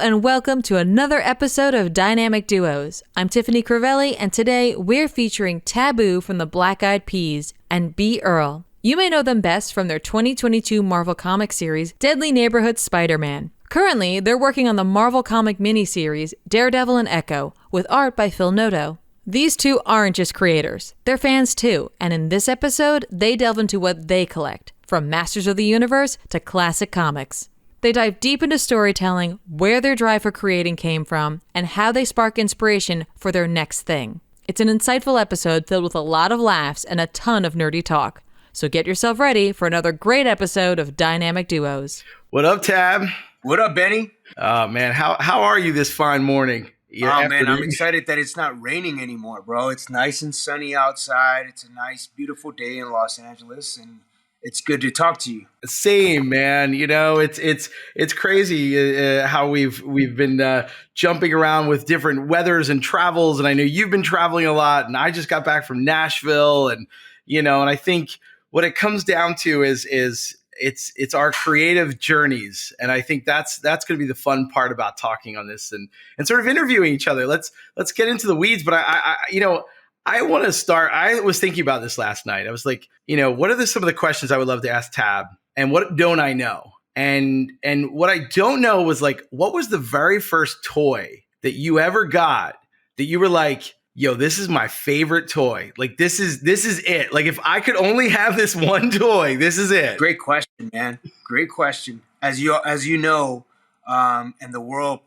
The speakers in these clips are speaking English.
and welcome to another episode of Dynamic Duos. I'm Tiffany Crivelli, and today we're featuring Taboo from the Black Eyed Peas and B. Earl. You may know them best from their 2022 Marvel comic series, Deadly Neighborhood Spider-Man. Currently, they're working on the Marvel comic miniseries, Daredevil and Echo, with art by Phil Noto. These two aren't just creators, they're fans too, and in this episode, they delve into what they collect, from Masters of the Universe to classic comics. They dive deep into storytelling, where their drive for creating came from, and how they spark inspiration for their next thing. It's an insightful episode filled with a lot of laughs and a ton of nerdy talk. So get yourself ready for another great episode of Dynamic Duos. What up, Tab? What up, Benny? Oh, man, how are you this fine morning? Man, I'm excited that it's not raining anymore, bro. It's nice and sunny outside. It's a nice, beautiful day in Los Angeles, and it's good to talk to you. Same, man. You know, it's crazy how we've been jumping around with different weathers and travels, and I know you've been traveling a lot, and I just got back from Nashville, and and I think what it comes down to is it's our creative journeys, and I think that's going to be the fun part about talking on this and sort of interviewing each other. Let's get into the weeds, but I want to start. I was thinking about this last night. I was like, what are some of the questions I would love to ask Tab, and what don't I know? And what I don't know was like, what was the very first toy that you ever got that you were like, yo, this is my favorite toy. Like, this is it. Like, if I could only have this one toy, this is it. Great question, man. Great question. As you know, and the world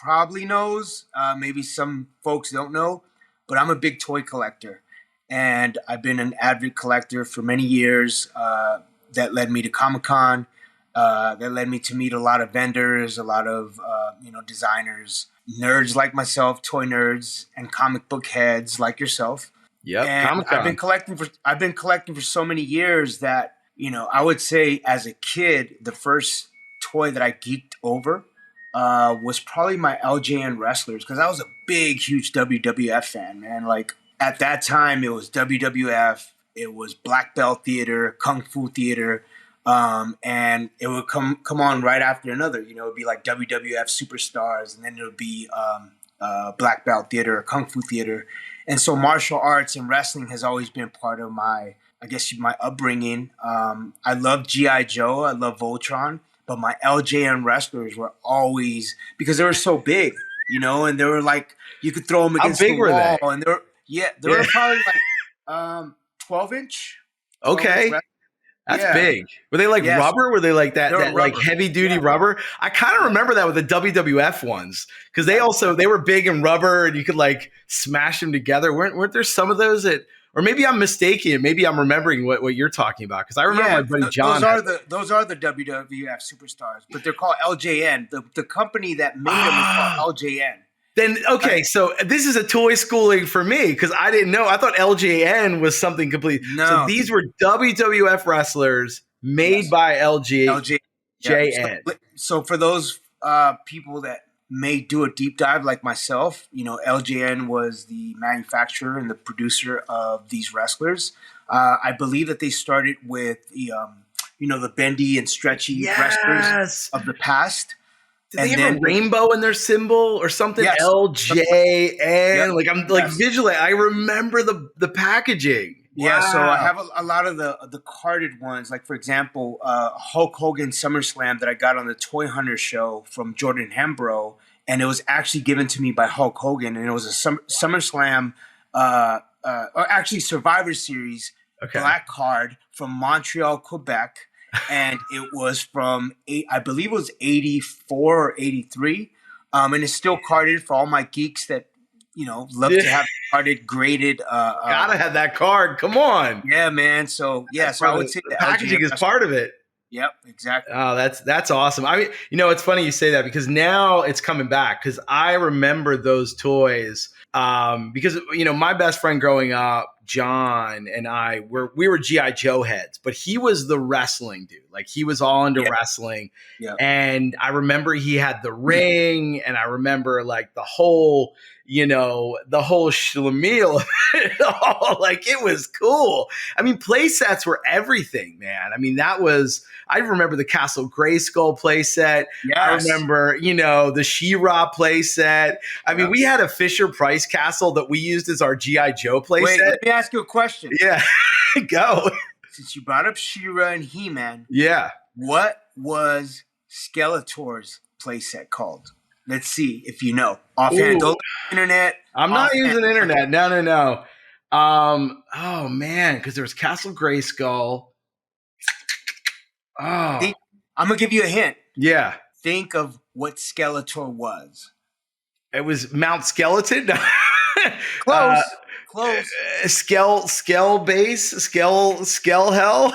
probably knows, maybe some folks don't know, but I'm a big toy collector. And I've been an avid collector for many years. That led me to Comic-Con. That led me to meet a lot of vendors, a lot of, designers, nerds like myself, toy nerds, and comic book heads like yourself. Yeah, and I've been collecting for so many years that, I would say as a kid, the first toy that I geeked over was probably my LJN wrestlers, because I was a big, huge WWF fan, man. Like, at that time, it was WWF, it was Black Belt Theater, Kung Fu Theater, and it would come on right after another. It would be like WWF Superstars, and then it would be Black Belt Theater or Kung Fu Theater. And so martial arts and wrestling has always been part of my upbringing. I love G.I. Joe, I love Voltron, but my LJN wrestlers were always, because they were so big, and they were like, you could throw them against the wall. How big were they? And they were probably like 12-inch. Okay. That's big. Were they like rubber? Were they like that like heavy duty rubber? I kind of remember that with the WWF ones, because they were big and rubber, and you could like smash them together. Weren't there some of those that, or maybe I'm mistaken. Maybe I'm remembering what you're talking about, because I remember my buddy John. Those are the WWF Superstars, but they're called LJN. The company that made them is called LJN. Then, okay, so this is a toy schooling for me, because I didn't know. I thought LJN was something complete. No. So these were WWF wrestlers made by LJN. Yeah. So for those people that may do a deep dive like myself, LJN was the manufacturer and the producer of these wrestlers. I believe that they started with the bendy and stretchy wrestlers of the past. Did they have a rainbow in their symbol or something? Yes. LJN. Yep. Like, I'm like visually, I remember the packaging. Yeah, Wow. so I have a lot of the carded ones. Like, for example, Hulk Hogan SummerSlam that I got on the Toy Hunter show from Jordan Hembrough, and it was actually given to me by Hulk Hogan, and it was a SummerSlam, or actually Survivor Series black card from Montreal, Quebec. And it was from, I believe it was 84 or 83. And it's still carded for all my geeks that, love to have carded, graded. Gotta have that card. Come on. Yeah, man. So, so I would say the packaging is part of it. Yep, exactly. Oh, that's awesome. I mean, it's funny you say that, because now it's coming back, because I remember those toys. Because, my best friend growing up, John, and we were G.I. Joe heads, but he was the wrestling dude. Like he was all into Yeah. wrestling. Yeah. And I remember he had the ring, and I remember like the whole schlemiel. Like it was cool. I mean, play sets were everything, man. I mean, I remember the Castle Grayskull play set. Yes. I remember, the She-Ra play set. I mean, we had a Fisher-Price castle that we used as our G.I. Joe play Wait, set. let me ask you a question. Yeah, go. Since you brought up She-Ra and He-Man, Yeah. what was Skeletor's playset called? Let's see if you know. Offhand, don't look at the internet. I'm not using internet. No. Oh man, because there was Castle Grayskull. Oh, I'm gonna give you a hint. Yeah. Think of what Skeletor was. It was Mount Skeleton. Close. Close. Skell base. Skell hell.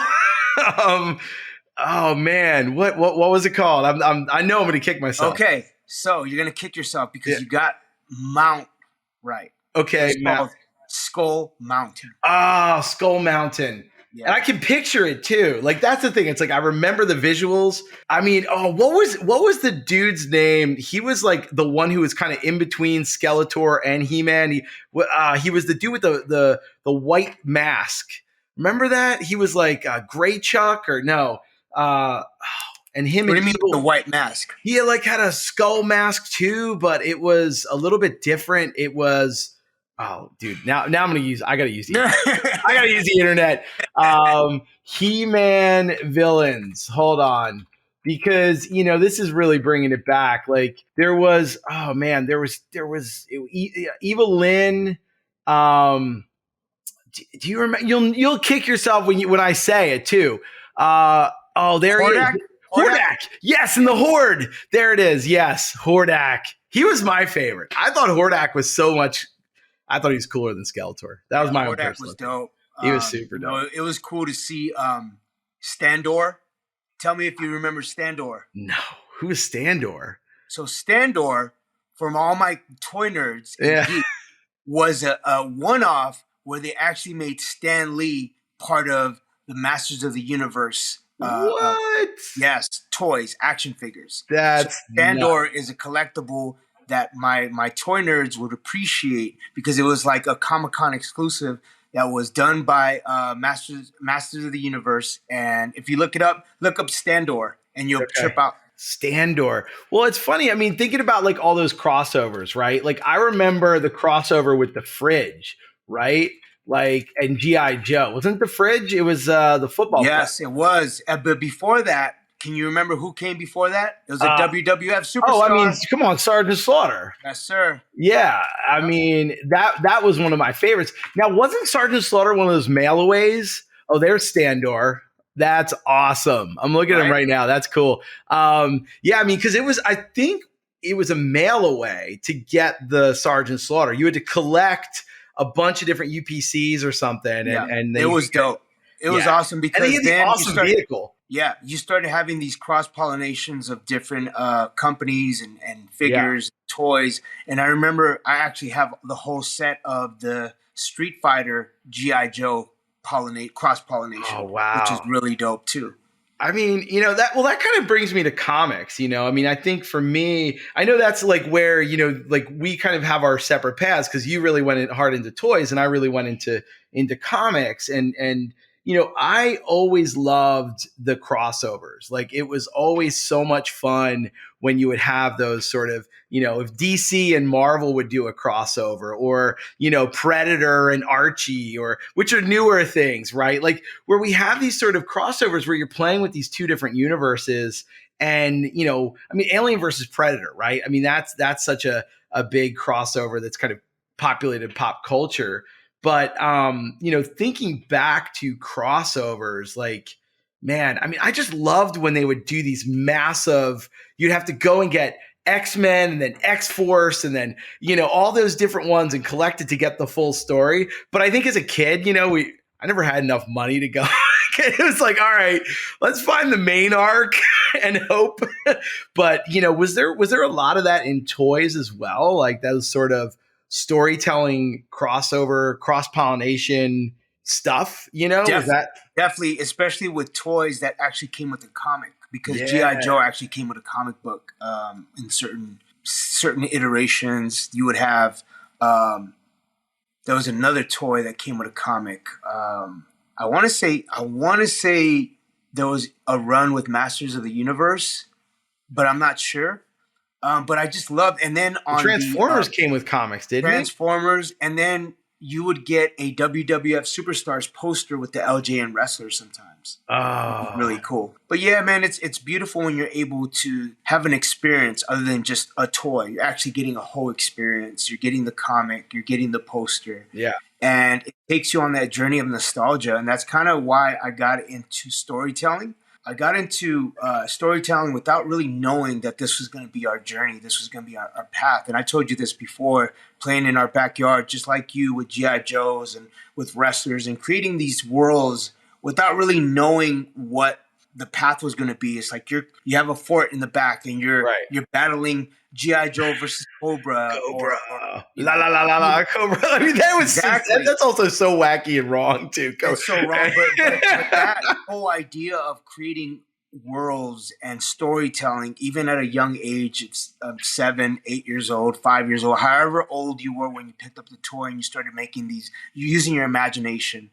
Oh man, what was it called? I know I'm gonna kick myself. Okay, so you're gonna kick yourself because you got Mount right. Okay, it's called Skull Mountain. Skull Mountain. Yeah. And I can picture it too. Like that's the thing. It's like I remember the visuals. I mean, what was the dude's name? He was like the one who was kind of in between Skeletor and He-Man. He was the dude with the white mask. Remember that? He was like Gray Chuck or no. And him. What do you mean the white mask? He had a skull mask too, but it was a little bit different. It was. Oh, dude! Now I gotta use the internet. I gotta use the internet. He-Man villains. Hold on, because this is really bringing it back. Like there was. Oh man, there was Evil Lynn. Do you remember? You'll kick yourself when I say it too. There Hordak? he is. Hordak. Yes, in the Horde. There it is. Yes, Hordak. He was my favorite. I thought Hordak was so much. I thought he was cooler than Skeletor. That was my own Hordak personal. was dope. He was super dope. It was cool to see Standor. Tell me if you remember Standor. No, who is Standor? So Standor, from all my toy nerds, was a one-off where they actually made Stan Lee part of the Masters of the Universe. What? Yes, toys, action figures. That's Standor is a collectible that my toy nerds would appreciate because it was like a Comic-Con exclusive that was done by Masters of the Universe. And if you look it up, look up Standor and you'll trip out. Standor. Well, it's funny. I mean, thinking about like all those crossovers, right? Like I remember the crossover with the Fridge, right? Like, and G.I. Joe. Wasn't the Fridge? It was the football player. Yes, it was. But before that, can you remember who came before that? It was a WWF superstar. Oh, I mean, come on, Sergeant Slaughter. Yes, sir. Yeah, I mean, that was one of my favorites. Now, wasn't Sergeant Slaughter one of those mail-aways? Oh, there's Standor. That's awesome. I'm looking at him right now. That's cool. Yeah, I mean, because I think it was a mail-away to get the Sergeant Slaughter. You had to collect a bunch of different UPCs or something. And it was dope. It was awesome because and he had then the awesome vehicle. Yeah, you started having these cross-pollinations of different companies and figures, toys. And I remember I actually have the whole set of the Street Fighter G.I. Joe cross-pollination. Oh, wow. Which is really dope, too. I mean, that kind of brings me to comics, I mean, I think for me, I know that's like where, like we kind of have our separate paths because you really went hard into toys and I really went into comics and I always loved the crossovers. Like it was always so much fun when you would have those sort of, if DC and Marvel would do a crossover or, Predator and Archie which are newer things, right? Like where we have these sort of crossovers where you're playing with these two different universes and, I mean, Alien versus Predator, right? I mean, that's such a big crossover that's kind of populated pop culture. But, thinking back to crossovers, like, man, I mean, I just loved when they would do these massive, you'd have to go and get X-Men and then X-Force and then, all those different ones and collect it to get the full story. But I think as a kid, I never had enough money to go. It was like, all right, let's find the main arc and hope. But, was there a lot of that in toys as well? Like those sort of storytelling crossover, cross-pollination stuff, you know? Was that? Definitely, especially with toys that actually came with a comic, because Yeah. GI Joe actually came with a comic book. In certain iterations, you would have. There was another toy that came with a comic. I want to say there was a run with Masters of the Universe, but I'm not sure. But I just loved, and then on Transformers came with comics, didn't it? Transformers, and then you would get a WWF Superstars poster with the LJN wrestlers sometimes. Oh, really cool. But yeah, man, it's beautiful when you're able to have an experience other than just a toy. You're actually getting a whole experience. You're getting the comic, you're getting the poster. Yeah. And it takes you on that journey of nostalgia. And that's kind of why I got into storytelling. I got into storytelling without really knowing that this was going to be our journey. This was going to be our path. And I told you this before, playing in our backyard, just like you with G.I. Joes and with wrestlers and creating these worlds without really knowing what the path was going to be. It's like you have a fort in the back and you're battling G.I. Joe versus Cobra. Cobra. Cobra. I mean, that was that's also so wacky and wrong, too. It's so wrong. But that whole idea of creating worlds and storytelling, even at a young age, it's 7, 8 years old, 5 years old, however old you were when you picked up the toy and you started making these, using your imagination.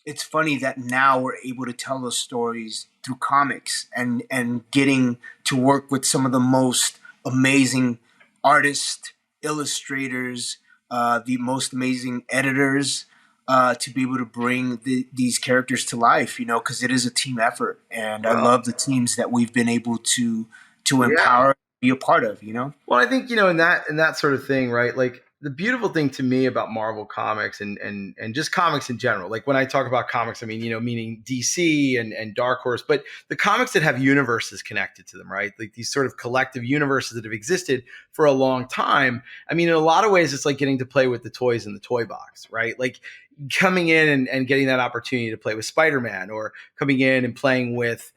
It's funny that now we're able to tell those stories through comics and getting to work with some of the most amazing artists, illustrators, the most amazing editors, to be able to bring these characters to life, you know, because it is a team effort. And I love the teams that we've been able to empower, be a part of, you know? Well, I think, you know, in that sort of thing, right? Like, the beautiful thing to me about Marvel comics and just comics in general, like when I talk about comics, I mean, you know, meaning DC and Dark Horse, but the comics that have universes connected to them, right? Like these sort of collective universes that have existed for a long time. I mean, in a lot of ways, it's like getting to play with the toys in the toy box, right? Like coming in and getting that opportunity to play with Spider-Man, or coming in and playing with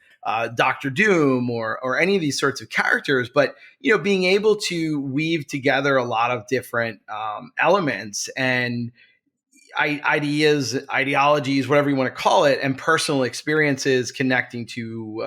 Doctor Doom or any of these sorts of characters, but you know, being able to weave together a lot of different elements and ideas, ideologies, whatever you want to call it, and personal experiences connecting to,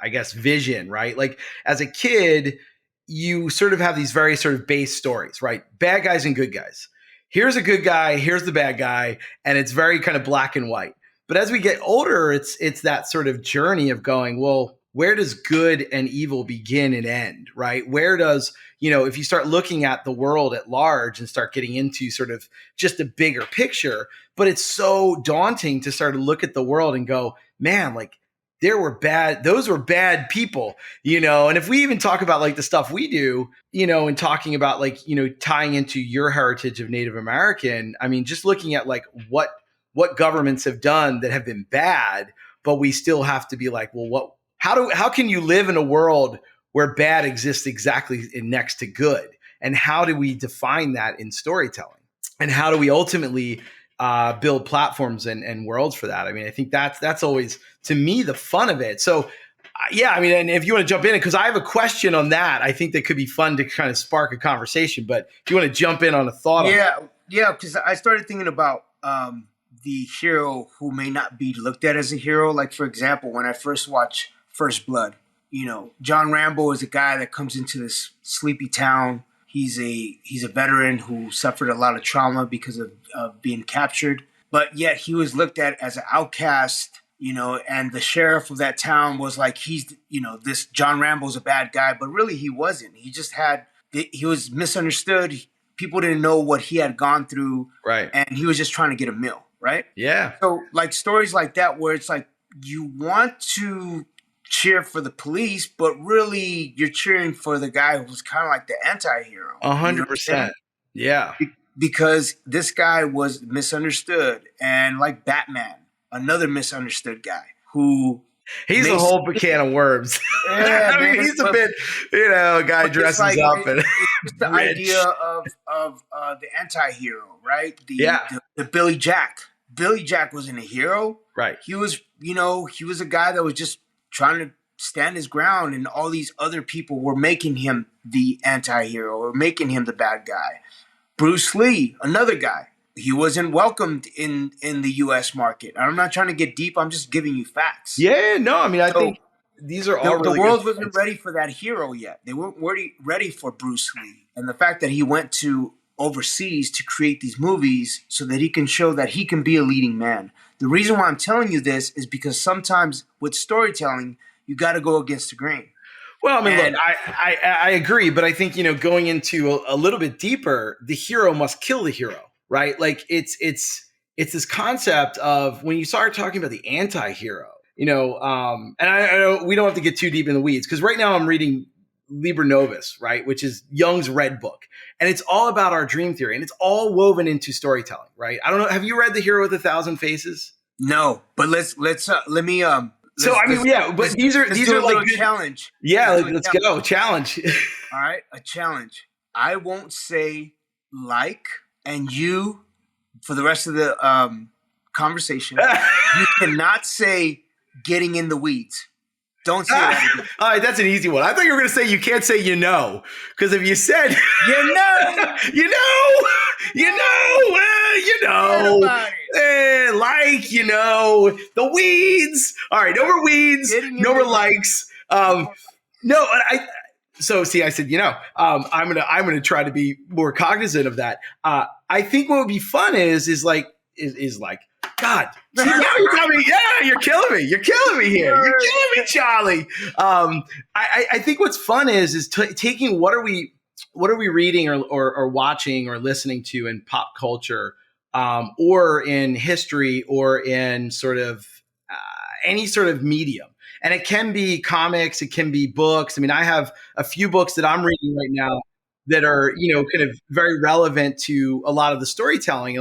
I guess, vision, right? Like as a kid, you sort of have these very sort of base stories, right? Bad guys and good guys. Here's a good guy, here's the bad guy, and it's very kind of black and white. But as we get older, it's that sort of journey of going, well, where does good and evil begin and end, right? Where does, you know, if you start looking at the world at large and start getting into sort of just a bigger picture, but it's so daunting to start to look at the world and go, man, like those were bad people, you know? And if we even talk about like the stuff we do, you know, and talking about like, you know, tying into your heritage of Native American, I mean, just looking at like what governments have done that have been bad, but we still have to be like, well, how can you live in a world where bad exists exactly next to good? And how do we define that in storytelling? And how do we ultimately build platforms and worlds for that? I mean, I think that's always, to me, the fun of it. So yeah, I mean, and if you want to jump in, because I have a question on that, I think that could be fun to kind of spark a conversation, but if you want to jump in on a thought on that. Yeah, because I started thinking about the hero who may not be looked at as a hero. Like, for example, when I first watched First Blood, you know, John Rambo is a guy that comes into this sleepy town. He's a veteran who suffered a lot of trauma because of being captured, but yet he was looked at as an outcast, you know, and the sheriff of that town was like, he's, you know, this John Rambo's a bad guy, but really he wasn't. He was misunderstood. People didn't know what he had gone through. Right. And he was just trying to get a meal. Right. Yeah. So like stories like that, where it's like you want to cheer for the police, but really you're cheering for the guy who's kind of like the anti-hero. 100%. Yeah. Because this guy was misunderstood, and like Batman, another misunderstood guy who. He's a whole can of worms. Yeah, I mean, he's a bit, you know, a guy dresses like, up and it's the idea of the anti-hero, right? The Billy Jack. Billy Jack wasn't a hero. Right. He was, you know, he was a guy that was just trying to stand his ground, and all these other people were making him the anti-hero or making him the bad guy. Bruce Lee, another guy. he wasn't welcomed in the U.S. market. I'm not trying to get deep. I'm just giving you facts. Yeah, no, I mean, I So think these are all the really world good wasn't points. ready for that hero yet. They weren't ready for Bruce Lee. And the fact that he went to overseas to create these movies so that he can show that he can be a leading man. The reason why I'm telling you this is because sometimes with storytelling, you got to go against the grain. Well, I mean, look, And I agree, but I think, going into a little bit deeper, the hero must kill the hero, right? Like it's this concept of when you start talking about the anti-hero, and I know we don't have to get too deep in the weeds because right now I'm reading Liber Novus, right, which is Jung's Red Book, and it's all about our dream theory, and it's all woven into storytelling, right? I don't know. Have you read The Hero with a Thousand Faces? no, but let me So I mean, yeah, but these are do a like little good, challenge. yeah. Let's do a Let's challenge. go challenge. All right, a challenge. I won't say like, and you for the rest of the conversation. You cannot say getting in the weeds. Don't say that again. All right, that's an easy one. I thought you were going to say you can't say because if you said You know, the weeds. All right, no more weeds, Getting in no more the- likes. No, so see, I said, I'm gonna try to be more cognizant of that. I think what would be fun is like, God, see, now you're coming. Yeah, you're killing me. You're killing me here. You're killing me, Charlie. I think what's fun is taking what are we reading or watching or listening to in pop culture, or in history or in sort of any sort of medium. And it can be comics, it can be books. I mean, I have a few books that I'm reading right now that are, kind of very relevant to a lot of the storytelling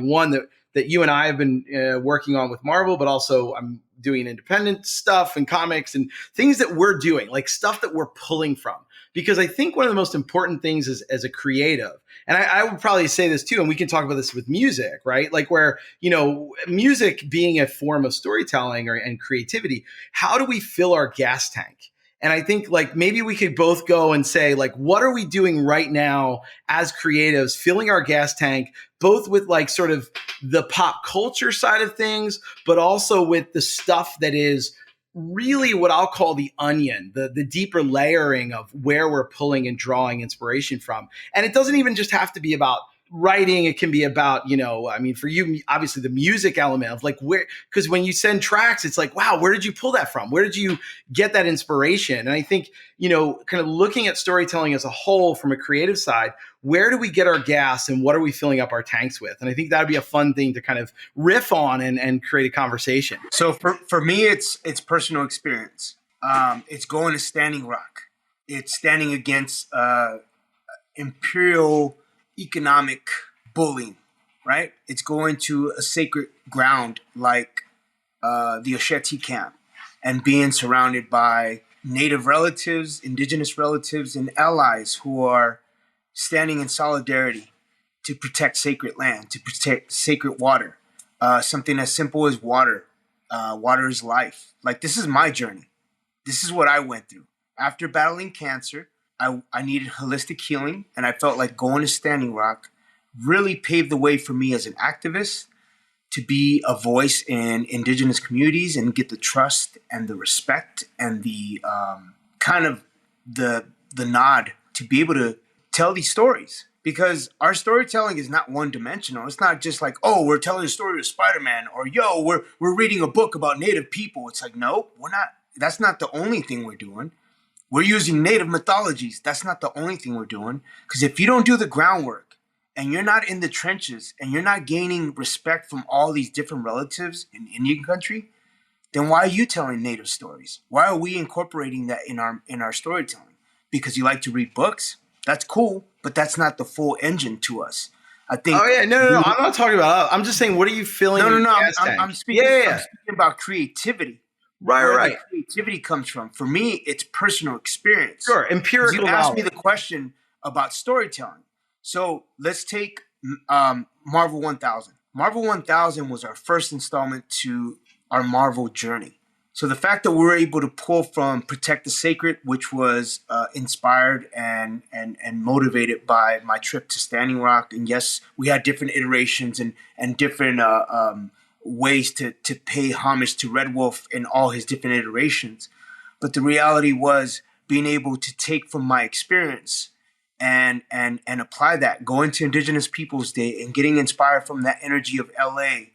one that you and I have been working on with Marvel, but also I'm doing independent stuff and comics and things that we're doing, like stuff that we're pulling from. Because I think one of the most important things is as a creative, and I would probably say this too, and we can talk about this with music, right? Like where, music being a form of storytelling and creativity, how do we fill our gas tank? And I think like maybe we could both go and say, like, what are we doing right now as creatives, filling our gas tank, both with like sort of the pop culture side of things, but also with the stuff that is really what I'll call the onion, the deeper layering of where we're pulling and drawing inspiration from. And it doesn't even just have to be about writing. It can be about, for you, obviously the music element of like where, because when you send tracks, it's like, wow, where did you pull that from? Where did you get that inspiration? And I think, kind of looking at storytelling as a whole from a creative side, where do we get our gas and what are we filling up our tanks with? And I think that'd be a fun thing to kind of riff on and create a conversation. So for me, it's personal experience. It's going to Standing Rock. It's standing against imperial economic bullying, right? It's going to a sacred ground like the Osheti camp and being surrounded by native relatives, indigenous relatives, and allies who are standing in solidarity to protect sacred land, to protect sacred water. Something as simple as water. Water is life. Like, this is my journey. This is what I went through. After battling cancer, I needed holistic healing, and I felt like going to Standing Rock really paved the way for me as an activist to be a voice in indigenous communities and get the trust and the respect and the kind of the nod to be able to tell these stories. Because our storytelling is not one-dimensional. It's not just like, oh, we're telling a story of Spider-Man, or yo, we're reading a book about Native people. It's like, no, we're not. That's not the only thing we're doing. We're using Native mythologies. That's not the only thing we're doing. Because if you don't do the groundwork and you're not in the trenches and you're not gaining respect from all these different relatives in Indian country, then why are you telling Native stories? Why are we incorporating that in our storytelling? Because you like to read books? That's cool, but that's not the full engine to us. I think. Oh yeah, no. I'm not talking about. I'm just saying, what are you feeling? No. I'm speaking. I'm speaking about creativity. Right. The creativity comes from. For me, it's personal experience. Sure, empirical. You asked me the question about storytelling. So let's take Marvel 1000. Marvel 1000 was our first installment to our Marvel journey. So the fact that we were able to pull from Protect the Sacred, which was inspired and motivated by my trip to Standing Rock, and yes, we had different iterations and different ways to pay homage to Red Wolf in all his different iterations. But the reality was being able to take from my experience and apply that, going to Indigenous Peoples Day and getting inspired from that energy of LA.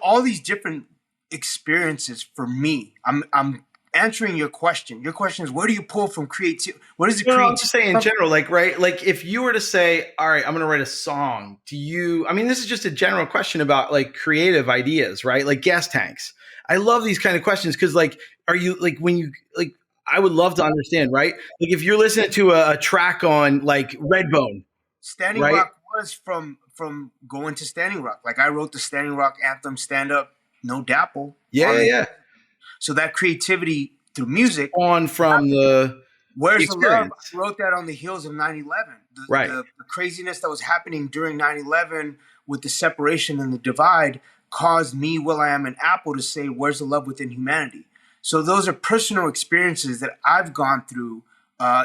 All these different experiences for me. I'm answering your question. Your question is, where do you pull from creativity? What is the creativity? I'm just saying in general, right? Like if you were to say, all right, I'm going to write a song, this is just a general question about like creative ideas, right? Like gas tanks. I love these kind of questions because like, are you like when you like, I would love to understand, right? Like if you're listening to a track on like Redbone. Standing right? Rock was from going to Standing Rock. Like I wrote the Standing Rock anthem, Stand Up, No Dapple. Yeah. So that creativity through music on from the Where's the experience. Love? I wrote that on the heels of 9/11. Right. The craziness that was happening during 9/11 with the separation and the divide caused me, will.i.am and Apple, to say, where's the love within humanity? So those are personal experiences that I've gone through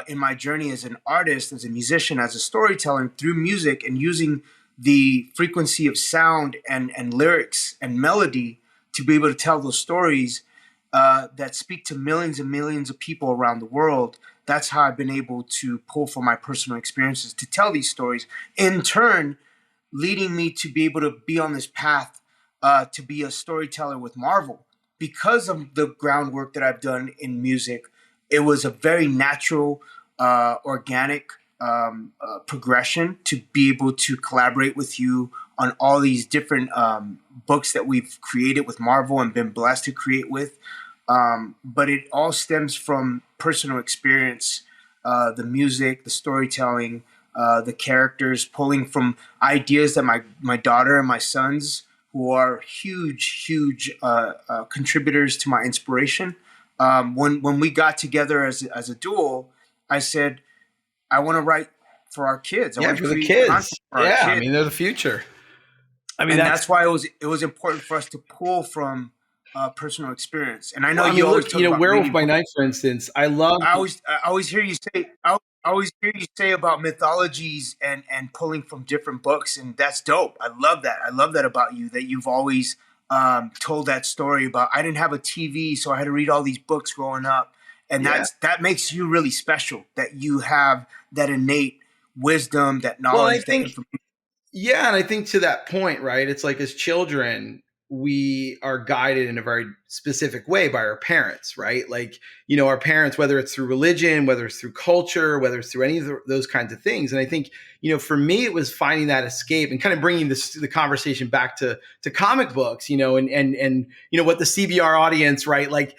in my journey as an artist, as a musician, as a storyteller, through music and using the frequency of sound and lyrics and melody to be able to tell those stories that speak to millions and millions of people around the world. That's how I've been able to pull from my personal experiences to tell these stories, in turn leading me to be able to be on this path to be a storyteller with Marvel. Because of the groundwork that I've done in music, it was a very natural, organic progression to be able to collaborate with you on all these different books that we've created with Marvel and been blessed to create with. But it all stems from personal experience, the music, the storytelling, the characters, pulling from ideas that my daughter and my sons, who are huge contributors to my inspiration. When we got together as a duo, I said, I want to write for our kids. For the kids. Kids. They're the future. That's why it was important for us to pull from personal experience. And I know you always talk about Werewolf by Night, for instance. I always hear you say. I always hear you say about mythologies and pulling from different books, and that's dope. I love that. I love that about you, that you've always told that story about, I didn't have a TV, so I had to read all these books growing up. And that makes you really special, that you have that innate wisdom, that knowledge. And I think to that point, right, it's like as children, we are guided in a very specific way by our parents, right? Like, our parents, whether it's through religion, whether it's through culture, whether it's through any of those kinds of things. And I think, for me, it was finding that escape and kind of bringing the conversation back to comic books, and what the CBR audience, right? Like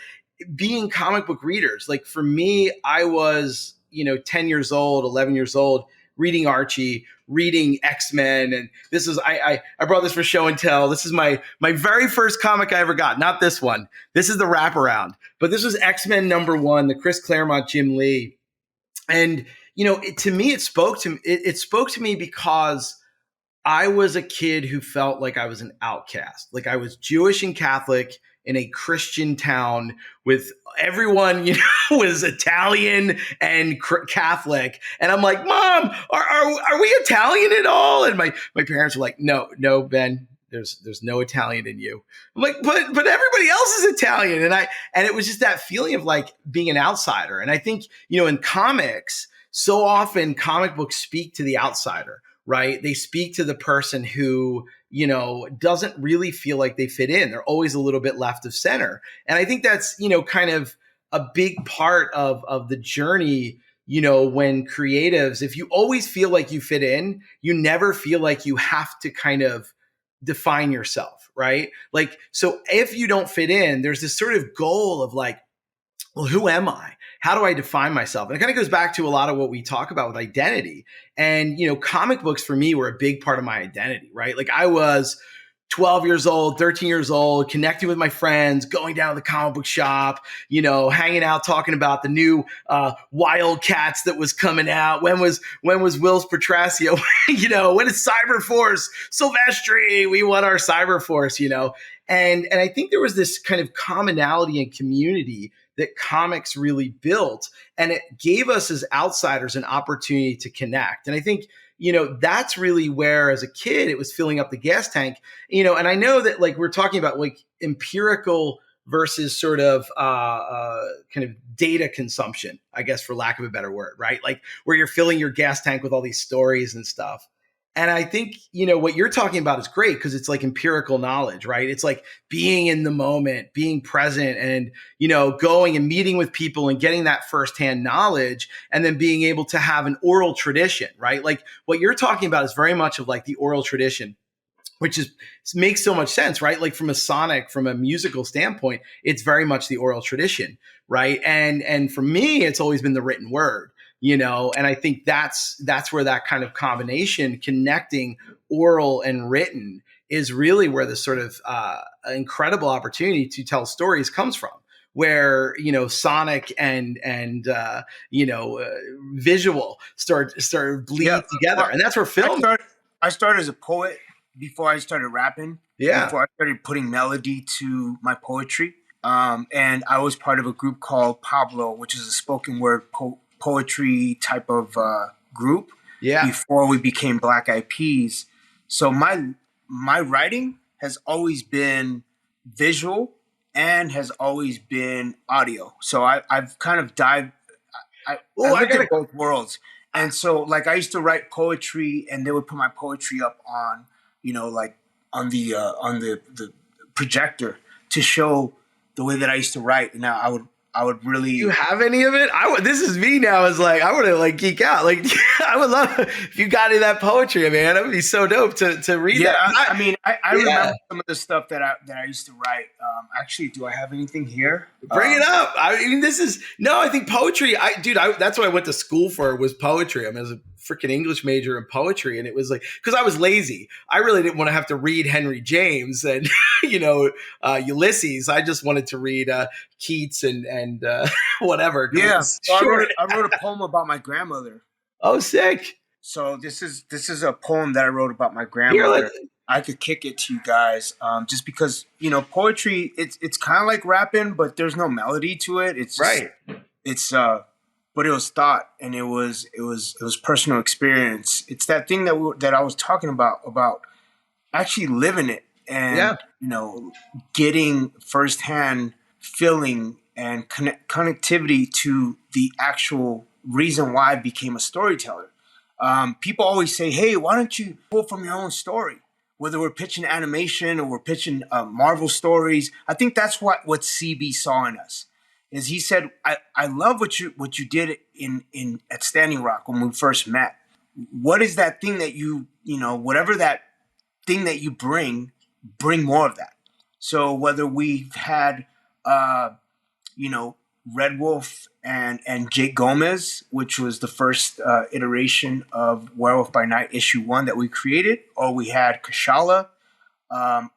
being comic book readers. Like for me, I was, 10 years old, 11 years old, reading Archie, reading X-Men. And this is, I brought this for show and tell. This is my very first comic I ever got. Not this one. This is the wraparound. But this was X-Men #1, the Chris Claremont, Jim Lee. And, to me, it spoke to me because I was a kid who felt like I was an outcast. Like I was Jewish and Catholic in a Christian town with everyone, was Italian and Catholic. And I'm like, Mom, are we Italian at all? And my parents were like, no, Ben, there's no Italian in you. I'm like, but everybody else is Italian. And it was just that feeling of like being an outsider. And I think, in comics, so often comic books speak to the outsider, right? They speak to the person who, doesn't really feel like they fit in. They're always a little bit left of center. And I think that's, kind of a big part of the journey, when creatives, if you always feel like you fit in, you never feel like you have to kind of define yourself, right? Like, so if you don't fit in, there's this sort of goal of like, well, who am I? How do I define myself? And it kind of goes back to a lot of what we talk about with identity. And, comic books for me were a big part of my identity, right? Like I was 12 years old, 13 years old, connecting with my friends, going down to the comic book shop, hanging out, talking about the new Wildcats that was coming out. When was Will's Petrasio? When is Cyberforce? Silvestri, we want our Cyberforce, And I think there was this kind of commonality and community that comics really built, and it gave us as outsiders an opportunity to connect. And I think that's really where, as a kid, it was filling up the gas tank, and I know that like we're talking about like empirical versus sort of kind of data consumption, I guess, for lack of a better word, right? Like where you're filling your gas tank with all these stories and stuff. And I think, what you're talking about is great because it's like empirical knowledge, right? It's like being in the moment, being present and, going and meeting with people and getting that firsthand knowledge and then being able to have an oral tradition, right? Like what you're talking about is very much of like the oral tradition, which makes so much sense, right? Like from a musical standpoint, it's very much the oral tradition, right? And for me, it's always been the written word. And I think that's where that kind of combination, connecting oral and written, is really where this sort of incredible opportunity to tell stories comes from. Where sonic and visual start bleed together, and that's where film. I started as a poet before I started rapping. Yeah, before I started putting melody to my poetry, and I was part of a group called Pablo, which is a spoken word poetry type of group. Yeah. Before we became Black Eyed Peas. So my writing has always been visual and has always been audio. So I've kind of dived. I looked at both worlds. And so like I used to write poetry, and they would put my poetry up on, like on the projector to show the way that I used to write. And now I would really. Do you have any of it? This is me now. Is like I would like geek out. Like I would love if you got any of that poetry, man. That would be so dope to read. Yeah, that. I remember some of the stuff that I used to write. Actually, do I have anything here? Bring it up. I mean, I think poetry. That's what I went to school for, was poetry. I mean, I was a freaking English major in poetry, and it was like because I was lazy. I really didn't want to have to read Henry James and Ulysses. I just wanted to read Keats and whatever. Yeah, so I wrote a poem about my grandmother. Oh, sick! So this is a poem that I wrote about my grandmother. I could kick it to you guys, just because poetry. It's kind of like rapping, but there's no melody to it. It's just, right. It's but it was thought, and it was personal experience. It's that thing that I was talking about actually living it and getting firsthand feeling and connectivity to the actual reason why I became a storyteller. People always say, "Hey, why don't you pull from your own story?" Whether we're pitching animation or we're pitching Marvel stories, I think that's what CB saw in us. Is he said, I love what you did in at Standing Rock when we first met. What is that thing that whatever that thing that you bring more of that. So whether we've had Red Wolf and Jake Gomez, which was the first iteration of Werewolf by Night issue 1 that we created, or we had Kashala,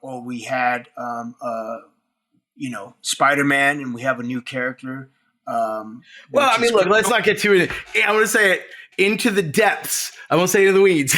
or we had Spider-Man, and we have a new character. Look, let's not get too into it. I want to say it into the depths. I won't say it in the weeds.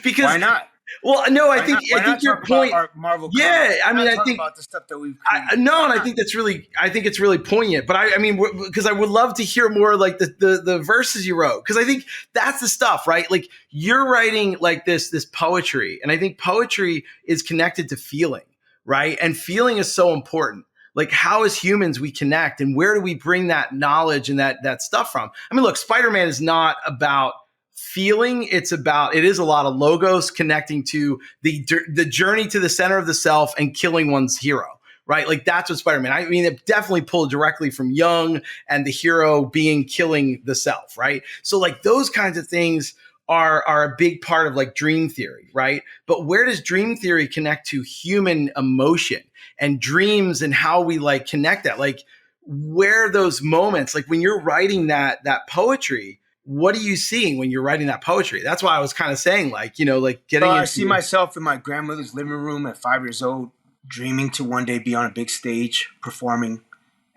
Because why not? Well, no, I think your point. Marvel yeah, I mean, I think about the stuff that we've created. and I think it's really poignant. But I mean, because I would love to hear more like the verses you wrote, because I think that's the stuff, right? Like you're writing like this poetry, and I think poetry is connected to feeling, right? And feeling is so important. Like how as humans we connect, and where do we bring that knowledge and that stuff from? I mean, look, Spider-Man is not about feeling. It is a lot of logos connecting to the journey to the center of the self and killing one's hero, right? Like that's what Spider-Man, I mean, it definitely pulled directly from Jung and the hero being killing the self, right? So like those kinds of things are a big part of like dream theory, right? But where does dream theory connect to human emotion and dreams and how we like connect that? Like where those moments, like when you're writing that poetry, what are you seeing when you're writing that poetry? That's why I was kind of saying, like, like getting I into see myself in my grandmother's living room at 5 years old, dreaming to one day be on a big stage performing,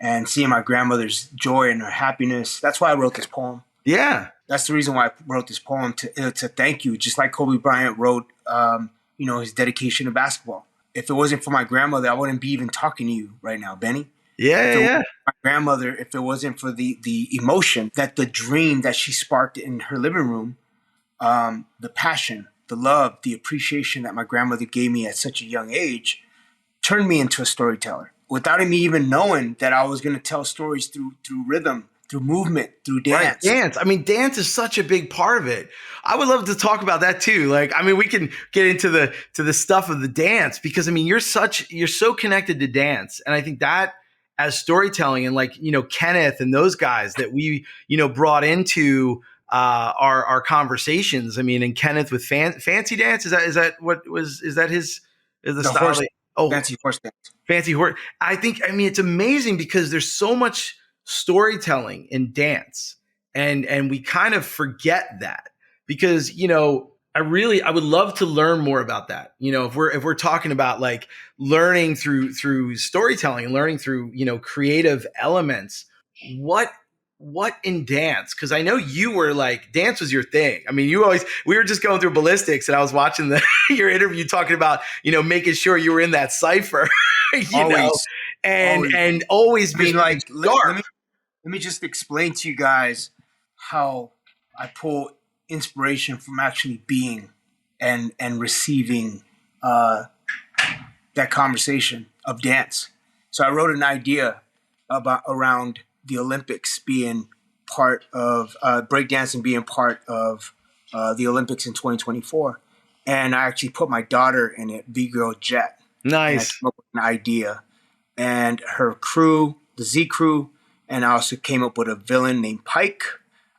and seeing my grandmother's joy and her happiness. That's why I wrote this poem. Yeah. That's the reason why I wrote this poem, to thank you, just like Kobe Bryant wrote, his dedication to basketball. If it wasn't for my grandmother, I wouldn't be even talking to you right now, Benny. Yeah. My grandmother, if it wasn't for the emotion, the dream that she sparked in her living room, the passion, the love, the appreciation that my grandmother gave me at such a young age, turned me into a storyteller without me even knowing that I was going to tell stories through rhythm, through movement, through dance. Right, dance. I mean, dance is such a big part of it. I would love to talk about that too. Like, I mean, we can get into the stuff of the dance, because I mean, you're so connected to dance. And I think that as storytelling, and like, Kenneth and those guys that we, brought into our conversations. I mean, and Kenneth with fancy dance, is that the style? Horse, fancy horse dance. Fancy horse. I mean, it's amazing because there's so much storytelling in dance, and we kind of forget that, because I would love to learn more about that. If we're talking about like learning through storytelling and learning through creative elements, what in dance? Because I know you were like, dance was your thing. I mean, we were just going through ballistics, and I was watching your interview talking about making sure you were in that cipher, and always being like dark. Let me just explain to you guys how I pull inspiration from actually being and receiving that conversation of dance. So I wrote an idea around the Olympics being part of breakdancing, being part of the Olympics in 2024, and I actually put my daughter in it, B-Girl Jet. Nice. And I came up with an idea, and her crew, the Z crew. And I also came up with a villain named Pike.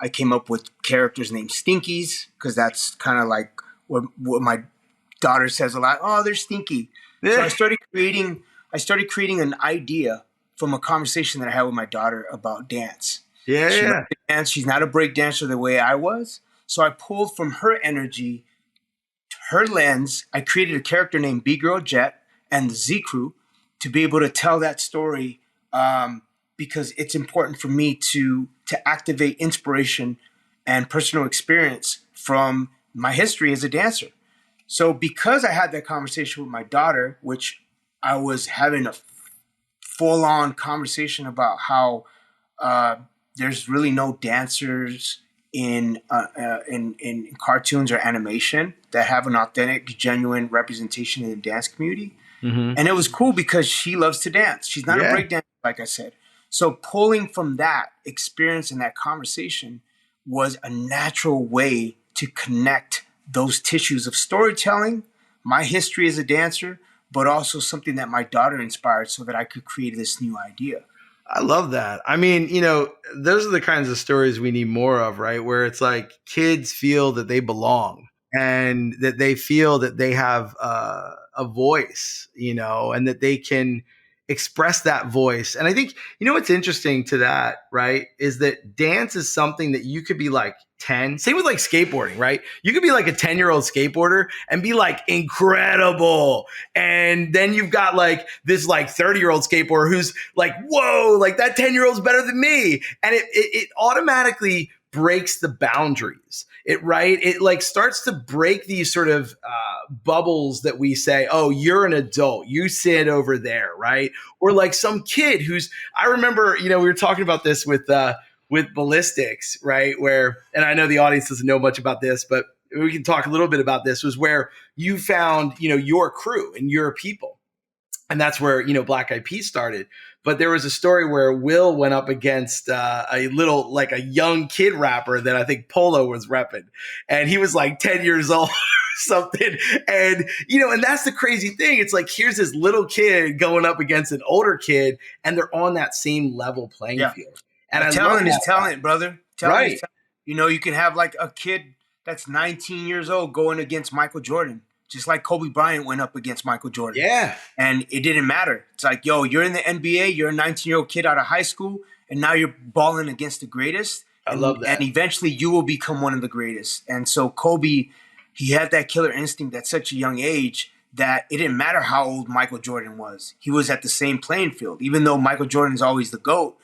I came up with characters named Stinkies, because that's kind of like what my daughter says a lot. Oh, they're stinky. Yeah. So I started creating an idea from a conversation that I had with my daughter about dance. Yeah. She likes to dance. She's not a break dancer the way I was. So I pulled from her energy, her lens. I created a character named B-Girl Jet and the Z Crew to be able to tell that story, because it's important for me to activate inspiration and personal experience from my history as a dancer. So because I had that conversation with my daughter, which I was having a full-on conversation about how there's really no dancers in cartoons or animation that have an authentic, genuine representation in the dance community. Mm-hmm. And it was cool because she loves to dance. She's not a breakdancer, like I said. So pulling from that experience and that conversation was a natural way to connect those tissues of storytelling, my history as a dancer, but also something that my daughter inspired, so that I could create this new idea. I love that. I mean, those are the kinds of stories we need more of, right? Where it's like kids feel that they belong, and that they feel that they have a voice, and that they can express that voice. And I think, what's interesting to that, right, is that dance is something that you could be like 10. Same with like skateboarding, right? You could be like a 10-year-old skateboarder and be like incredible. And then you've got like this like 30-year-old skateboarder who's like, whoa, like that 10-year-old's better than me. And it automatically breaks the boundaries. It like starts to break these sort of bubbles that we say, oh, you're an adult, you sit over there, right? Or like some kid I remember, we were talking about this with ballistics, right? And I know the audience doesn't know much about this, but we can talk a little bit about this, was where you found, your crew and your people. And that's where, Black Eyed Peas started. But there was a story where Will went up against a young kid rapper that I think Polo was repping. And he was like 10 years old or something. And, and that's the crazy thing. It's like, here's this little kid going up against an older kid, and they're on that same level playing field. And talent is talent, brother. Right. You can have like a kid that's 19 years old going against Michael Jordan. Just like Kobe Bryant went up against Michael Jordan. Yeah. And it didn't matter. It's like, yo, you're in the NBA, you're a 19-year-old kid out of high school, and now you're balling against the greatest. I love and that. eventually you will become one of the greatest. And so Kobe, he had that killer instinct at such a young age that it didn't matter how old Michael Jordan was. He was at the same playing field. Even though Michael Jordan's always the GOAT,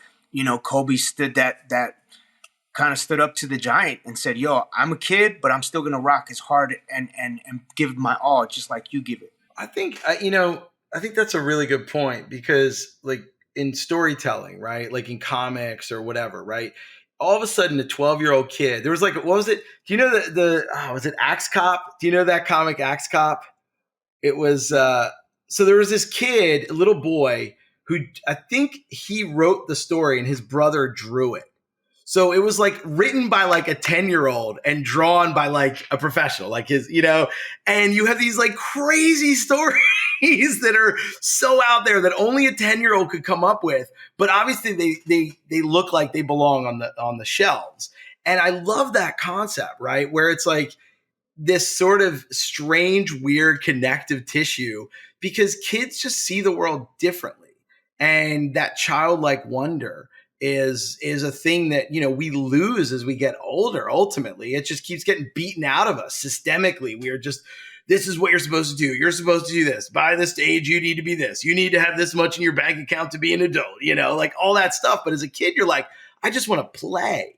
Kobe kind of stood up to the giant and said, yo, I'm a kid, but I'm still going to rock as hard and give my all just like you give it. I think, I think that's a really good point because like in storytelling, right? Like in comics or whatever, right? All of a sudden, a 12-year-old kid, there was like, what was it? Do you know was it Axe Cop? Do you know that comic Axe Cop? It was, so there was this kid, a little boy, who I think he wrote the story and his brother drew it. So it was like written by like a 10-year-old and drawn by like a professional, like his, and you have these like crazy stories that are so out there that only a 10-year-old could come up with. But obviously they look like they belong on the shelves. And I love that concept, right? Where it's like this sort of strange, weird connective tissue because kids just see the world differently. And that childlike wonder is a thing that we lose as we get older. Ultimately, it just keeps getting beaten out of us systemically. We are just, this is what you're supposed to do. You're supposed to do this. By this age, you need to be this. You need to have this much in your bank account to be an adult. Like all that stuff. But as a kid, you're like, I just want to play,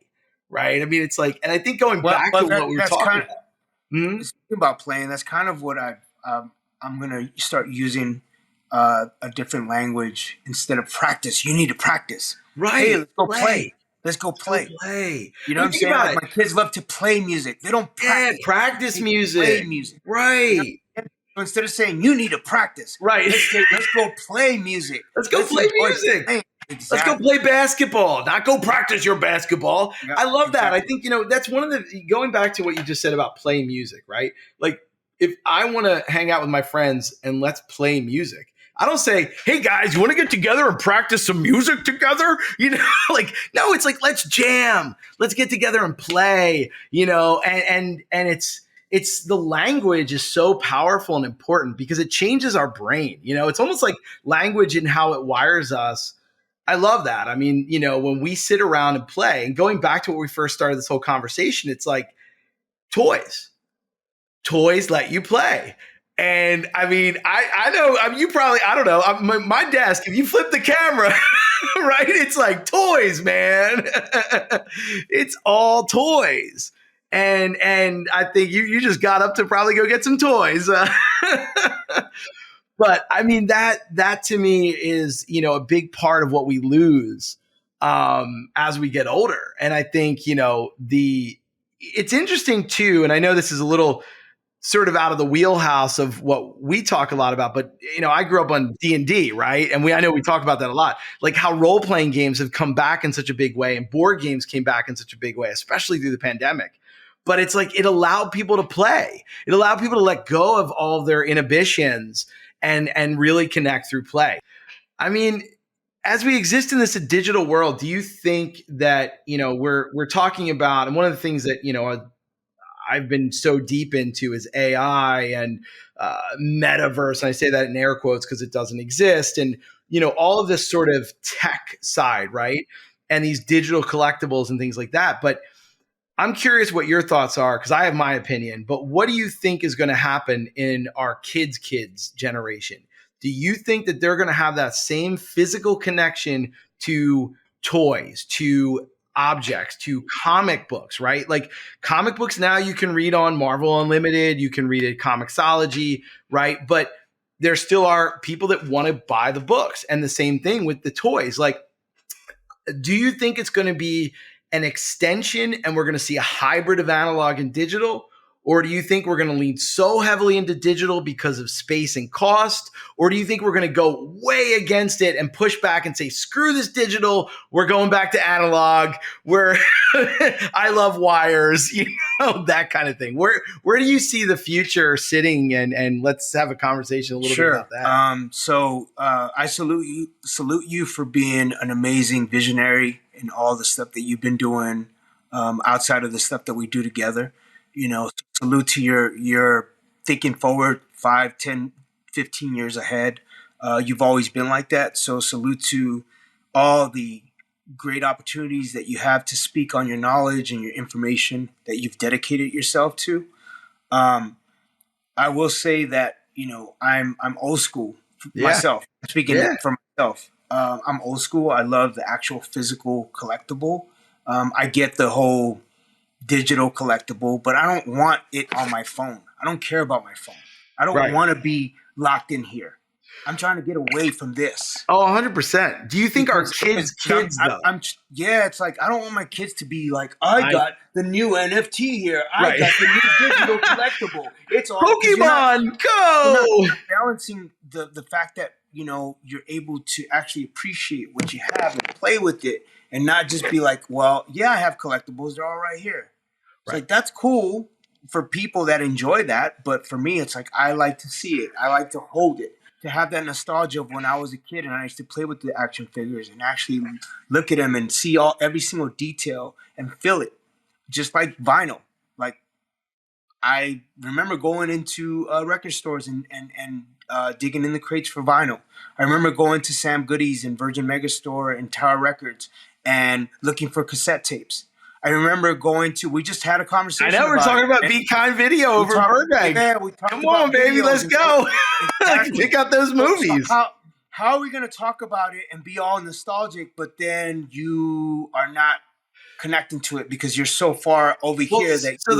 right? I mean, it's like, and I think going back to what we were talking about. Speaking about playing, that's kind of what I'm going to start using a different language instead of practice. You need to practice. Right. Hey, let's go play. Let's go play. You know what I'm saying? Like my kids love to play music. They don't practice. Yeah, practice music. Play music. Right. Instead of saying you need to practice. Right. Let's go play music. Let's go play music. Exactly. Let's go play basketball, not go practice your basketball. Yeah, I love that. I think, that's one of the, going back to what you just said about playing music, right? Like if I want to hang out with my friends and let's play music, I don't say, hey guys, you want to get together and practice some music together? Like, no, it's like, let's jam, let's get together and play, and it's the language is so powerful and important because it changes our brain. It's almost like language and how it wires us. I love that. I mean, when we sit around and play, and going back to when we first started this whole conversation, it's like toys let you play. And I mean, I know, I mean, you probably, I don't know, my desk, if you flip the camera, right, it's like toys, man. It's all toys. And I think you just got up to probably go get some toys. But I mean, that to me is, a big part of what we lose as we get older. And I think, it's interesting too. And I know this is a little sort of out of the wheelhouse of what we talk a lot about, but I grew up on D&D, right? And I know we talk about that a lot, like how role-playing games have come back in such a big way and board games came back in such a big way, especially through the pandemic. But it's like, it allowed people to play. It allowed people to let go of all of their inhibitions and really connect through play. I mean, as we exist in this digital world, do you think that, we're talking about, and one of the things that, I've been so deep into is AI and metaverse. And I say that in air quotes because it doesn't exist. And, all of this sort of tech side, right? And these digital collectibles and things like that. But I'm curious what your thoughts are because I have my opinion. But what do you think is going to happen in our kids' generation? Do you think that they're going to have that same physical connection to toys, to objects, to comic books, right? Like comic books now you can read on Marvel Unlimited, you can read it Comixology, right? But there still are people that want to buy the books. And the same thing with the toys. Like, do you think it's going to be an extension and we're going to see a hybrid of analog and digital? Or do you think we're going to lean so heavily into digital because of space and cost? Or do you think we're going to go way against it and push back and say, screw this digital, we're going back to analog, I love wires, that kind of thing. Where do you see the future sitting? And let's have a conversation a little bit about that. So I salute you for being an amazing visionary in all the stuff that you've been doing outside of the stuff that we do together. Salute to your thinking forward 5, 10, 15 years ahead. You've always been like that. So salute to all the great opportunities that you have to speak on your knowledge and your information that you've dedicated yourself to. I will say that, I'm old school Yeah. myself. Speaking Yeah. for myself, I'm old school. I love the actual physical collectible. I get the whole digital collectible, but I don't want it on my phone. I don't care about my phone. I don't Right. want to be locked in here. I'm trying to get away from this. Oh, 100%. Do you think our kids though? Yeah, it's like, I don't want my kids to be like, I got the new NFT here. I Right. got the new digital collectible. It's all Pokemon, go! you're not balancing the fact that, you're able to actually appreciate what you have and play with it and not just be like, well, yeah, I have collectibles. They're all right here. It's like, that's cool for people that enjoy that. But for me, it's like, I like to see it. I like to hold it. To have that nostalgia of when I was a kid and I used to play with the action figures and actually look at them and see every single detail and feel it, just like vinyl. Like, I remember going into record stores and digging in the crates for vinyl. I remember going to Sam Goody's and Virgin Megastore and Tower Records and looking for cassette tapes. I remember we just had a conversation. I know, we're talking about Be Kind Video over in Burbank. Yeah, we talked Come about on, baby, let's go. Exactly. Pick out those movies. So how are we going to talk about it and be all nostalgic, but then you are not connecting to it because you're so far over here that so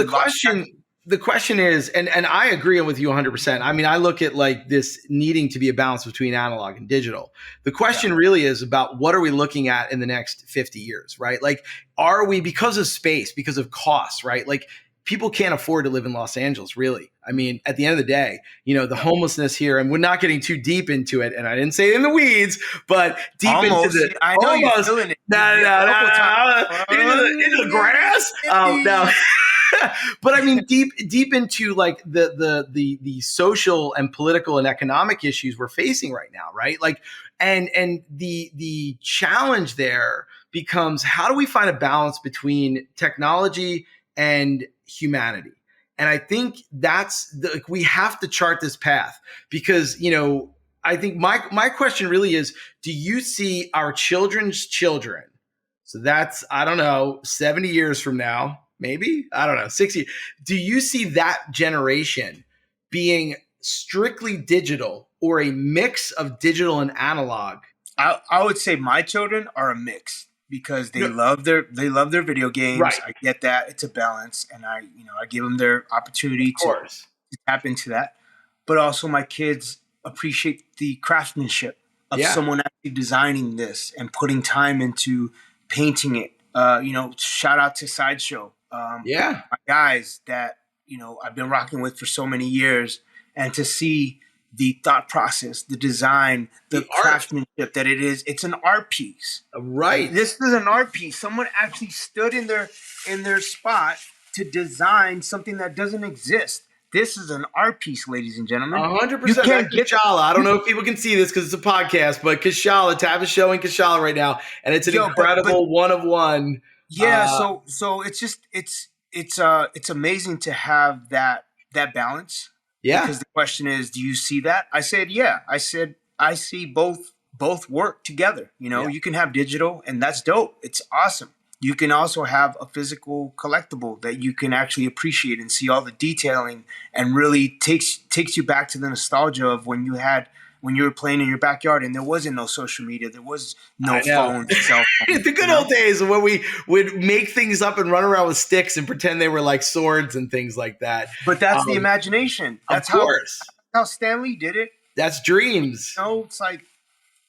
the question is, and I agree with you 100%. I mean, I look at like this needing to be a balance between analog and digital. The question really is about what are we looking at in the next 50 years, right? Like, are we, because of space, because of costs, right? Like, people can't afford to live in Los Angeles, really. I mean, at the end of the day, the homelessness here, and we're not getting too deep into it, and I didn't say in the weeds, but deep into the I know almost, you're feeling it. Into the grass. No. But I mean, deep into like the social and political and economic issues we're facing right now, right? Like, and the challenge there becomes, how do we find a balance between technology and humanity? And I think we have to chart this path because, I think my question really is, do you see our children's children? So that's, I don't know, 70 years from now, maybe, I don't know, 60. Do you see that generation being strictly digital or a mix of digital and analog? I would say my children are a mix because they love their video games. Right. I get that. It's a balance, and I give them their opportunity to tap into that. But also my kids appreciate the craftsmanship of someone actually designing this and putting time into painting it. Shout out to Sideshow. My guys that, I've been rocking with for so many years, and to see the thought process, the design, the craftsmanship that it is, it's an art piece. Right. Like, this is an art piece. Someone actually stood in their spot to design something that doesn't exist. This is an art piece, ladies and gentlemen. 100%. You can't get Kashala. I don't know if people can see this because it's a podcast, but Kashala, Tab is showing Kashala right now, and it's an incredible one of one. Yeah. So it's just it's amazing to have that balance. Yeah. Because the question is, do you see that? I said, yeah. I said, I see both work together. You can have digital, and that's dope. It's awesome. You can also have a physical collectible that you can actually appreciate and see all the detailing, and really takes you back to the nostalgia of when you were playing in your backyard and there wasn't no social media, there was no phone, cell phone. The good old days when we would make things up and run around with sticks and pretend they were like swords and things like that. But that's the imagination. That's how Stan Lee did it. That's dreams. It's like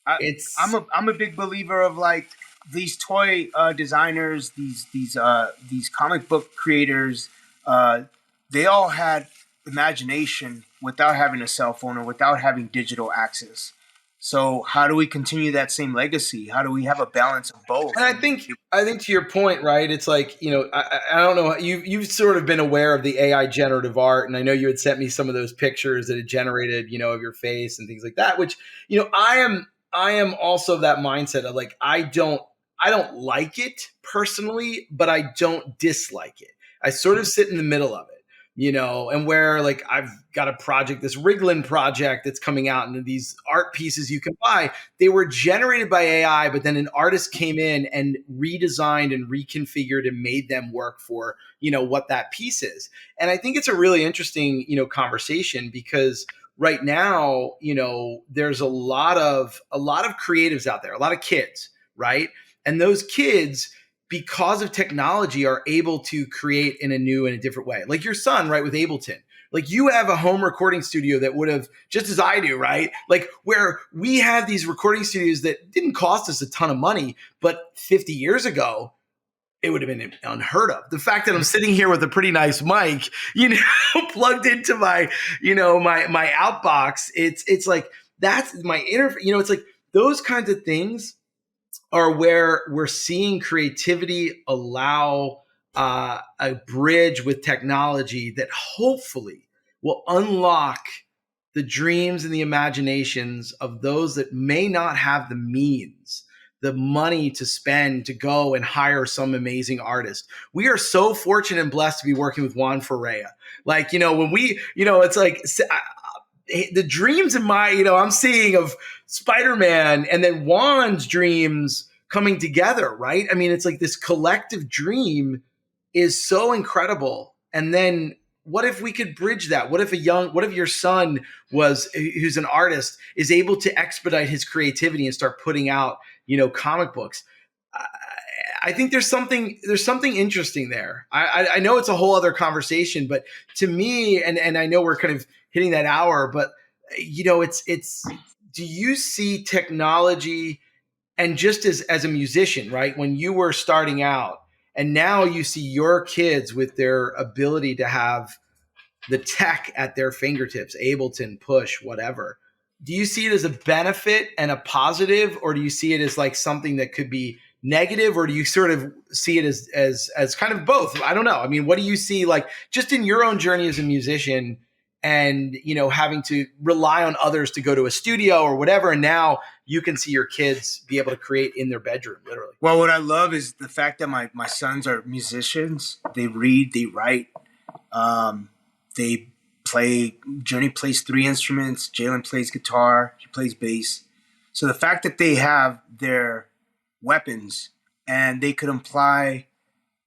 I'm a big believer of like these toy designers, these comic book creators. They all had imagination without having a cell phone or without having digital access. So how do we continue that same legacy? How do we have a balance of both? And I think to your point, right? It's like, I don't know. You've sort of been aware of the AI generative art, and I know you had sent me some of those pictures that it generated, of your face and things like that. Which, I am also that mindset of like, I don't like it personally, but I don't dislike it. I sort of sit in the middle of it. and where like I've got a project, this Riglin project that's coming out, and these art pieces you can buy, they were generated by AI, but then an artist came in and redesigned and reconfigured and made them work for, what that piece is. And I think it's a really interesting, conversation, because right now, there's a lot of creatives out there, a lot of kids, right? And those kids, because of technology, are able to create in a new and a different way. Like your son, right, with Ableton. Like you have a home recording studio that would have, just as I do, right? Like where we have these recording studios that didn't cost us a ton of money, but 50 years ago, it would have been unheard of. The fact that I'm sitting here with a pretty nice mic, plugged into my, my outbox, it's like, that's my it's like those kinds of things are where we're seeing creativity allow a bridge with technology that hopefully will unlock the dreams and the imaginations of those that may not have the means, the money to spend to go and hire some amazing artist. We are so fortunate and blessed to be working with Juan Ferreyra. Like, when we, it's like the dreams in my, I'm seeing of Spider-Man and then Juan's dreams coming together, right? I mean, it's like this collective dream is so incredible. And then what if we could bridge that? What if your son who's an artist, is able to expedite his creativity and start putting out, comic books? I think there's something interesting there. I know it's a whole other conversation, but to me, and I know we're kind of hitting that hour, but it's do you see technology, and just as a musician, right? When you were starting out, and now you see your kids with their ability to have the tech at their fingertips, Ableton, Push, whatever. Do you see it as a benefit and a positive, or do you see it as like something that could be negative, or do you sort of see it as kind of both? I don't know. I mean, what do you see, like, just in your own journey as a musician, and having to rely on others to go to a studio or whatever, and now you can see your kids be able to create in their bedroom, literally? Well, what I love is the fact that my sons are musicians. They read, they write, they play. Journey plays 3 instruments. Jalen plays guitar. He plays bass. So the fact that they have their weapons and they could apply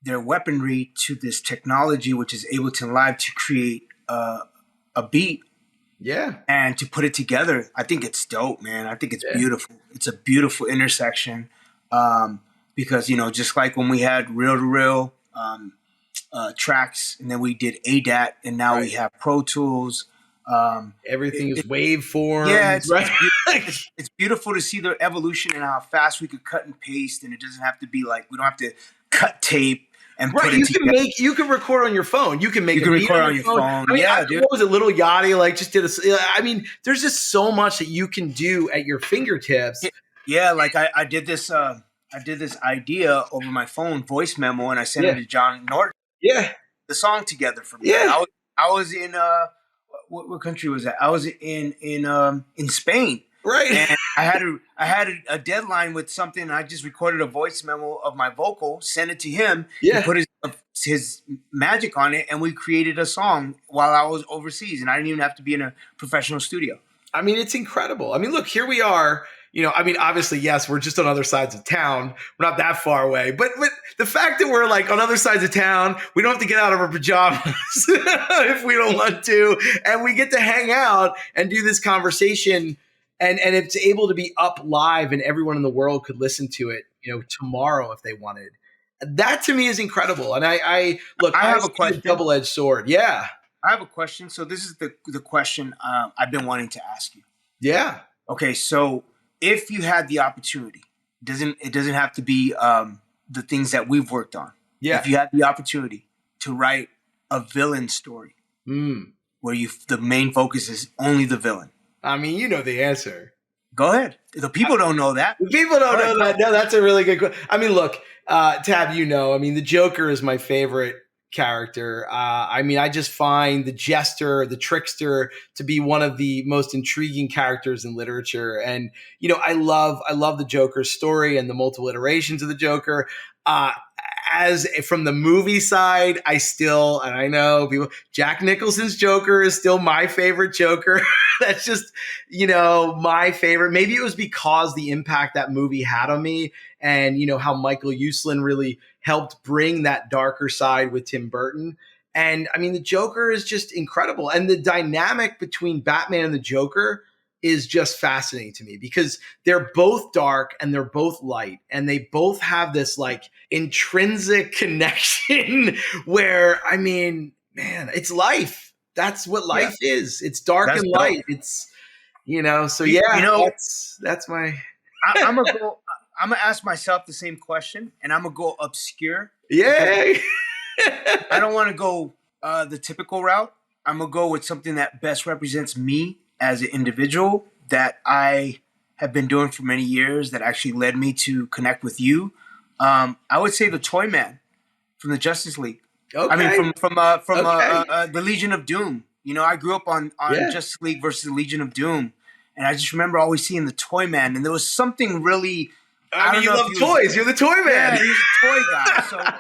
their weaponry to this technology, which is Ableton Live, to create a beat, and to put it together, I think it's dope, man. I think it's beautiful. It's a beautiful intersection, because just like when we had reel to reel tracks, and then we did ADAT, and now we have Pro Tools. Everything is waveform. Yeah, right? It's beautiful to see the evolution and how fast we could cut and paste, and it doesn't have to be like, we don't have to cut tape and put it together. You can record on your phone. You can record on your phone. I mean, dude. What was it? Little Yachty just did a. I mean, there's just so much that you can do at your fingertips. Yeah, like I did this. I did this idea over my phone, voice memo, and I sent it to John Norton. Yeah, the song together for me. Yeah, I was in what country was that? I was in Spain. Right. And I had a deadline with something. And I just recorded a voice memo of my vocal, sent it to him. Yeah. He put his magic on it, and we created a song while I was overseas, and I didn't even have to be in a professional studio. I mean, it's incredible. I mean, look, here we are. I mean, obviously, yes, we're just on other sides of town. We're not that far away. But the fact that we're like on other sides of town, we don't have to get out of our pajamas if we don't want to. And we get to hang out and do this conversation. And it's able to be up live, and everyone in the world could listen to it, tomorrow if they wanted. That to me is incredible. And I have a question. Double-edged sword. Yeah. I have a question. So this is the question I've been wanting to ask you. Yeah. Okay. So if you had the opportunity, it doesn't have to be the things that we've worked on. Yeah. If you had the opportunity to write a villain story, where the main focus is only the villain. I mean, you know the answer. Go ahead. The people don't know that. The people don't know that. No, that's a really good question. I mean, look, Tab, I mean, the Joker is my favorite character. I mean, I just find the jester, the trickster, to be one of the most intriguing characters in literature. And, I love the Joker's story and the multiple iterations of the Joker. as from the movie side, and I know people, Jack Nicholson's Joker is still my favorite Joker. That's just, my favorite. Maybe it was because the impact that movie had on me and, how Michael Uslan really helped bring that darker side with Tim Burton. And I mean, the Joker is just incredible. And the dynamic between Batman and the Joker is just fascinating to me because they're both dark and they're both light and they both have this like intrinsic connection where, I mean, man, it's life. That's what life is. It's dark and light. Dope. It's, so yeah, that's my, I'm gonna ask myself the same question and I'm gonna go obscure. Yay. I don't want to go the typical route. I'm gonna go with something that best represents me as an individual that I have been doing for many years that actually led me to connect with you. I would say the Toy Man from the Justice League. Okay. I mean, from the Legion of Doom. I grew up on Justice League versus the Legion of Doom. And I just remember always seeing the Toy Man. And there was something really... you love toys. You're the Toy Man. Yeah, he was a toy guy.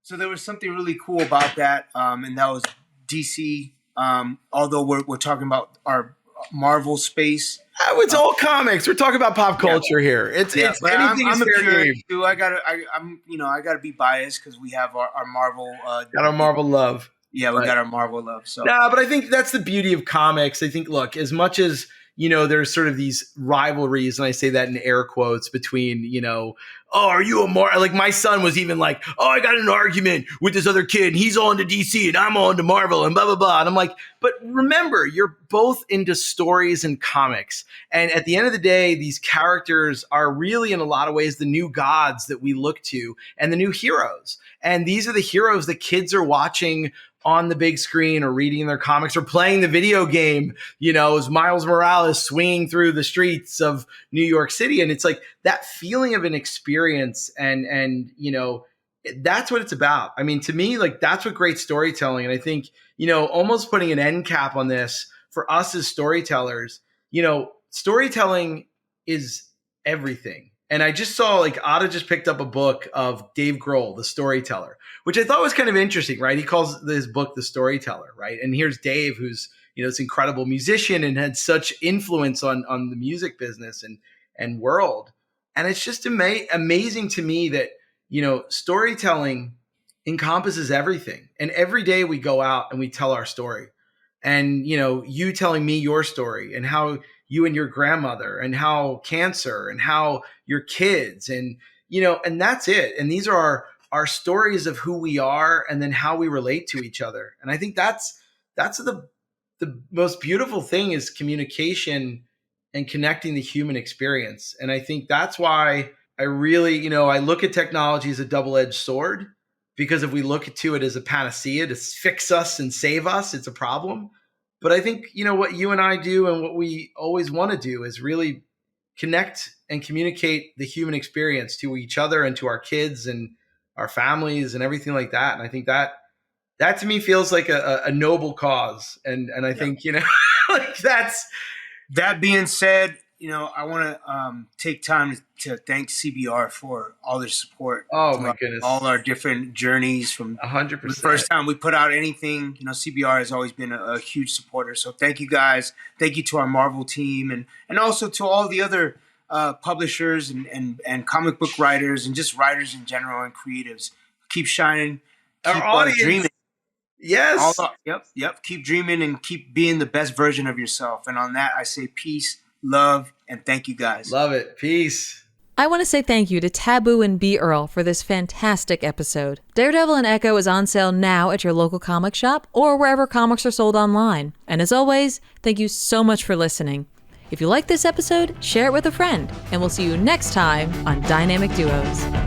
So there was something really cool about that. And that was DC. Although we're talking about our Marvel space. It's all comics. We're talking about pop culture here. It's anything is fair game. Too. I gotta be biased because we have our Marvel. Got our Marvel love. Yeah, we got our Marvel love. So but I think that's the beauty of comics. I think, look, as much as there's sort of these rivalries, and I say that in air quotes between, are you a Marvel? Like my son was even like, I got in an argument with this other kid and he's all into DC and I'm all into Marvel and blah, blah, blah. And I'm like, but remember, you're both into stories and comics. And at the end of the day, these characters are really in a lot of ways the new gods that we look to and the new heroes. And these are the heroes that kids are watching on the big screen or reading their comics or playing the video game, as Miles Morales swinging through the streets of New York City. And it's like that feeling of an experience. And that's what it's about. I mean, to me, like that's what great storytelling. And I think, almost putting an end cap on this for us as storytellers, storytelling is everything. And I just saw Ada just picked up a book of Dave Grohl, The Storyteller, which I thought was kind of interesting, right? He calls his book The Storyteller, right? And here's Dave, who's, this incredible musician and had such influence on the music business and world. And it's just amazing to me that, storytelling encompasses everything. And every day we go out and we tell our story. And, you telling me your story and how you and your grandmother and how cancer and how your kids and, and that's it. And these are our stories of who we are and then how we relate to each other. And I think that's the most beautiful thing is communication and connecting the human experience. And I think that's why I really, I look at technology as a double-edged sword, because if we look to it as a panacea to fix us and save us, it's a problem. But I think, what you and I do and what we always want to do is really connect and communicate the human experience to each other and to our kids and our families and everything like that. And I think that to me feels like a noble cause. And I think, that's. That being said, I want to take time to thank CBR for all their support. Oh my goodness! All our different journeys from 100%. The first time we put out anything, CBR has always been a huge supporter. So thank you guys. Thank you to our Marvel team and also to all the other publishers and comic book writers and just writers in general and creatives. Keep shining. Keep our audience. Dreaming. Yes. Yep. Keep dreaming and keep being the best version of yourself. And on that, I say peace, love, and thank you guys. Love it. Peace. I want to say thank you to Taboo and B, Earl for this fantastic episode. Daredevil and Echo is on sale now at your local comic shop or wherever comics are sold online. And as always, thank you so much for listening. If you like this episode, share it with a friend, and we'll see you next time on Dynamic Duos.